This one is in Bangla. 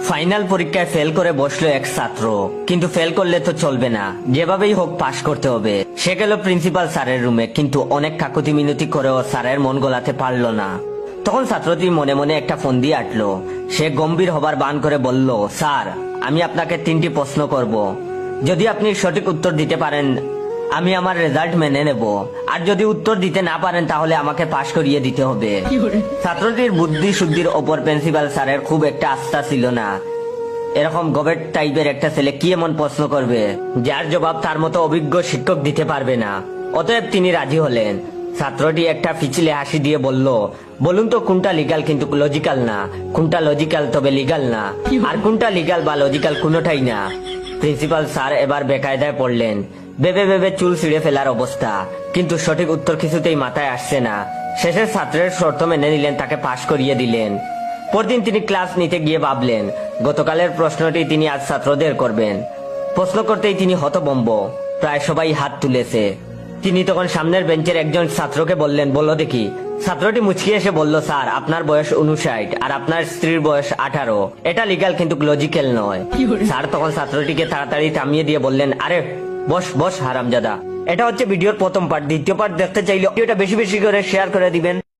ফাইনাল পরীক্ষায় ফেল করে বসলো এক ছাত্র, কিন্তু ফেল করলে তো চলবে না, যেভাবেই হোক পাশ করতে হবে। সে গেল প্রিন্সিপাল স্যারের রুমে, কিন্তু অনেক কাকুতি মিনতি করেও স্যারের মন গলাতে পারলো না। তখন ছাত্রটি মনে মনে একটা ফোন দিয়ে আটলো। সে গম্ভীর হবার বান করে বলল, স্যার, আমি আপনাকে 3টি প্রশ্ন করব। যদি আপনি সঠিক উত্তর দিতে পারেন আমি আমার রেজাল্ট মেনে নেব, আর যদি উত্তর দিতে না পারেন তাহলে আমাকে পাশ করিয়ে দিতে হবে। ছাত্রটির বুদ্ধি শুদ্ধির ওপর প্রিন্সিপাল স্যারের খুব একটা আস্থা ছিল না। এরকম গবেট টাইপের একটা ছেলে কি এমন প্রশ্ন করবে যার জবাব তার মতো অভিজ্ঞ শিক্ষক দিতে পারবে না। অতএব তিনি রাজি হলেন। ছাত্রটি একটা ফিচিলে হাসি দিয়ে বলল, বলুন তো কোনটা লিগাল কিন্তু লজিক্যাল না, কোনটা লজিক্যাল তবে লিগাল না, আর কোনটা লিগাল বা লজিক্যাল কোনোটাই না। প্রিন্সিপাল স্যার এবার বেকায়দায় পড়লেন। ভেবে ভেবে চুল ছিঁড়ে ফেলার অবস্থা, কিন্তু সঠিক উত্তর কিছুতেই মাথায় আসছে না। শেষে ছাত্রের শর্ত মেনে নিলেন, তাকে পাশ করিয়ে দিলেন। পরদিন তিনি ক্লাস নিতে গিয়ে ভাবলেন গতকালের প্রশ্নটি তিনি আজ ছাত্রদের করবেন। প্রশ্ন করতেই তিনি হতভম্ব, প্রায় সবাই হাত তুলেছে। তিনি তখন সামনের বেঞ্চের একজন ছাত্রকে বললেন, বলো দেখি। ছাত্রটি মুচকি এসে বলল, স্যার, আপনার বয়স 59 আর আপনার স্ত্রীর বয়স 18, এটা লিগ্যাল কিন্তু লজিক্যাল নয়। স্যার তখন ছাত্রটিকে তাড়াতাড়ি থামিয়ে দিয়ে বললেন, আরে বস বস হারামজাদা। এটা হচ্ছে ভিডিওর প্রথম পার্ট। দ্বিতীয় পার্ট দেখতে চাইলে ভিডিওটা বেশি বেশি করে শেয়ার করে দিবেন।